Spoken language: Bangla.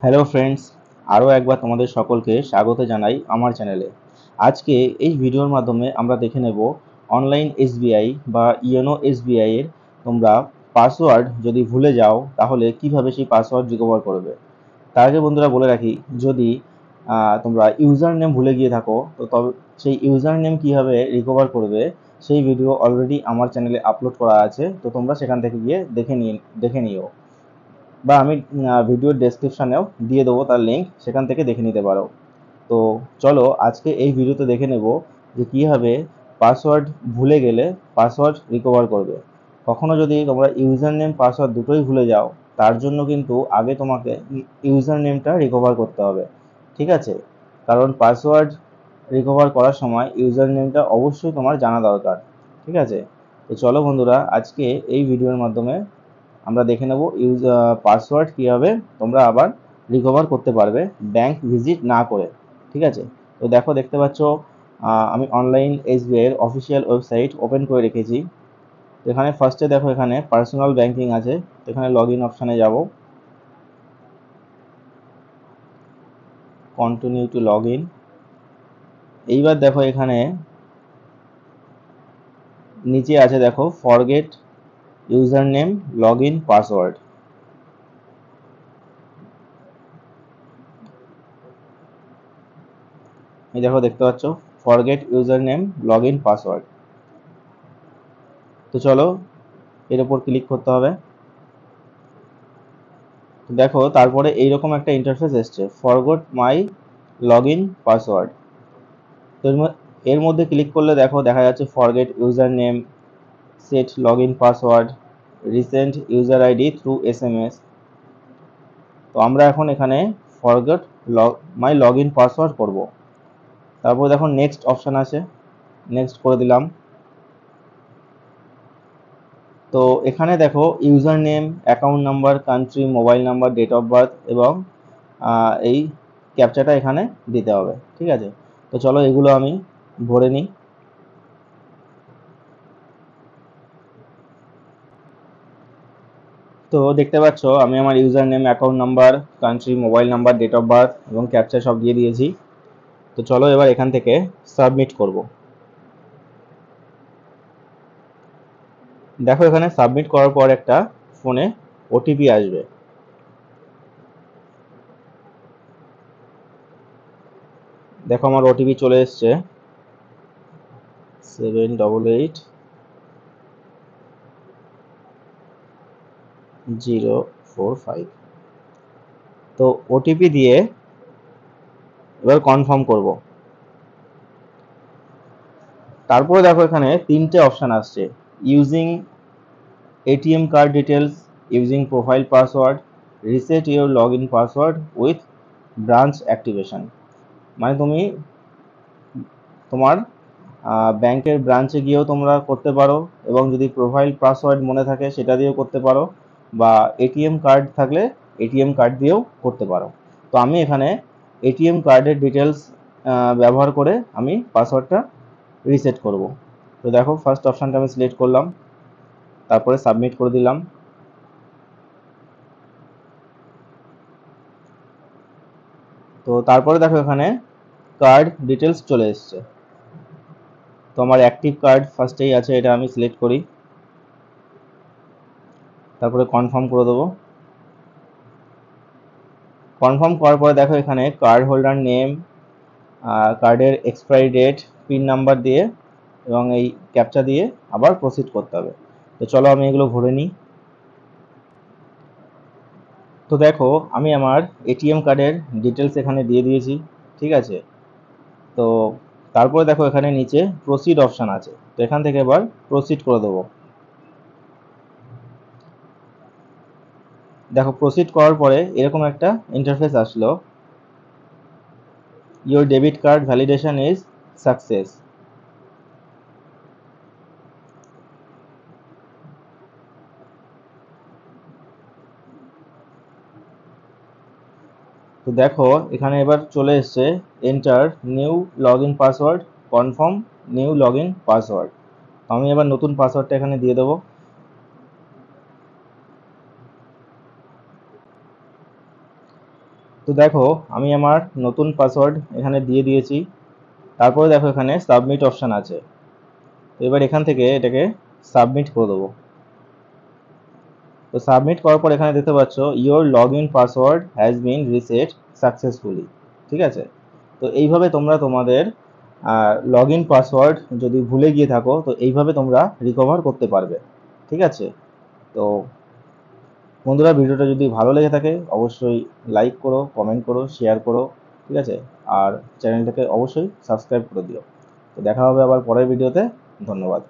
হ্যালো ফ্রেন্ডস, আরও একবার তোমাদের সকলকে স্বাগত জানাই আমার চ্যানেলে। আজকে এই ভিডিওর মাধ্যমে আমরা দেখে নেব অনলাইন এসবিআই বা ইয়োনো এসবিআই এর তোমরা পাসওয়ার্ড যদি ভুলে যাও তাহলে কিভাবে সেই পাসওয়ার্ড রিকভার করবে। তার আগে বন্ধুরা বলে রাখি, যদি তোমরা ইউজার নেম ভুলে গিয়ে থাকো তো তবে সেই ইউজার নেম কীভাবে রিকভার করবে সেই ভিডিও অলরেডি আমার চ্যানেলে আপলোড করা আছে, তো তোমরা সেখান থেকে গিয়ে দেখে নিও, বা আমি ভিডিওর ডেসক্রিপশানেও দিয়ে দেবো তার লিঙ্ক, সেখান থেকে দেখে নিতে পারো। তো চলো আজকে এই ভিডিওতে দেখে নেব যে কীভাবে পাসওয়ার্ড ভুলে গেলে পাসওয়ার্ড রিকভার করবে। কখনো যদি তোমরা ইউজার নেম পাসওয়ার্ড দুটোই ভুলে যাও, তার জন্য কিন্তু আগে তোমাকে ইউজার নেমটা রিকভার করতে হবে, ঠিক আছে? কারণ পাসওয়ার্ড রিকভার করার সময় ইউজার নেমটা অবশ্যই তোমার জানা দরকার, ঠিক আছে? তো চলো বন্ধুরা, আজকে এই ভিডিওর মাধ্যমে আমরা দেখে নেব পাসওয়ার্ড কীভাবে তোমরা আবার রিকভার করতে পারবে ব্যাংক ভিজিট না করে, ঠিক আছে? তো দেখতে পাচ্ছ আমি অনলাইন এসবিআই এর অফিসিয়াল ওয়েবসাইট ওপেন করে রেখেছি। তো এখানে ফার্স্টে এখানে পার্সোনাল ব্যাংকিং আছে, তো এখানে লগ ইন অপশানে যাব, কন্টিনিউ টু লগ ইন। এইবার এখানে নিচে আছে forget user name log in password. এই দেখতে পাচ্ছ forget user name log in password. তো চলো এর উপর ক্লিক করতে হবে। তারপরে এইরকম একটা ইন্টারফেস এসছে, forgot my log in password. তো এর মধ্যে ক্লিক করলে দেখা যাচ্ছে forget user name, set log in password, recent user ID through SMS। তো আমরা এখন এখানে forgot my log in password করবো। তারপর নেক্সট অপশান আছে, নেক্সট করে দিলাম। তো এখানে user name, account number, country, mobile number, date of birth এবং এই ক্যাপচাটা এখানে দিতে হবে, ঠিক আছে? তো চলো এগুলো আমি ভরে নিই। তো দেখতে পাচ্ছ আমি আমার user name, account number, country, mobile number, date of birth এবং ক্যাপচা সব দিয়ে দিয়েছি। তো চলো এবার এখান থেকে সাবমিট করব। এখানে সাবমিট করার পর একটা ফোনে ওটিপি আসবে। আমার ওটিপি চলে এসছে 788045। তো ওটিপি দিয়ে এবার কনফার্ম করব। তারপরে এখানে তিনটে অপশান আসছে, using ATM card details, using profile password, reset your log in password with branch activation. মানে তুমি তোমার ব্যাংকের ব্রাঞ্চে গিয়েও তোমরা করতে পারো, এবং যদি প্রোফাইল পাসওয়ার্ড মনে থাকে সেটা দিয়েও করতে পারো, বা এটিএম কার্ড থাকলে এটিএম কার্ড দিয়েও করতে পারো। তো আমি এখানে এটিএম কার্ডের ডিটেলস ব্যবহার করে আমি পাসওয়ার্ডটা রিসেট করব। তো ফার্স্ট অপশানটা আমি সিলেক্ট করলাম, তারপরে সাবমিট করে দিলাম। তো তারপরে এখানে কার্ড ডিটেলস চলে এসছে। তো আমার অ্যাক্টিভ কার্ড ফার্স্টেই আছে, এটা আমি সিলেক্ট করি, তারপরে কনফার্ম করে দেবো। কনফার্ম করার পরে এখানে কার্ড হোল্ডার নেম, কার্ডের এক্সপায়ারি ডেট, পিন নাম্বার দিয়ে এবং এই ক্যাপচা দিয়ে আবার প্রসিড করতে হবে। তো চলো আমি এগুলো ভরে নিই। তো আমি আমার এটিএম কার্ডের ডিটেলস এখানে দিয়ে দিয়েছি, ঠিক আছে? তো তারপরে এখানে নিচে প্রসিড অপশান আছে, তো এখান থেকে এবার প্রসিড করে দেবো। প্রসিড করার পরে এরকম একটা ইন্টারফেস আসলো, your debit card validation is success. তো এখানে এবার চলে এসছে enter new log in password, confirm new log in password. আমি এবার নতুন পাসওয়ার্ডটা এখানে দিয়ে দেবো। তো দেখো আমি আমার নতুন পাসওয়ার্ড এখানে দিয়ে দিয়েছি। তারপরে দেখো এখানে সাবমিট অপশান আছে। তো এবার এখান থেকে এটাকে সাবমিট করে দেবো। তো সাবমিট করার পর এখানে দেখতে পাচ্ছ your log in password has been reset successfully. ঠিক আছে, তো এইভাবে তোমরা তোমাদের লগ ইন পাসওয়ার্ড যদি ভুলে গিয়ে থাকো তো এইভাবে তোমরা রিকভার করতে পারবে। ঠিক আছে, তো বন্ধুরা ভিডিওটা যদি ভালো লেগে থাকে অবশ্যই লাইক করো, কমেন্ট করো, শেয়ার করো। ঠিক আছে, আর চ্যানেলটাকে অবশ্যই সাবস্ক্রাইব করে দিও। তো দেখা হবে আবার পরের ভিডিওতে। ধন্যবাদ।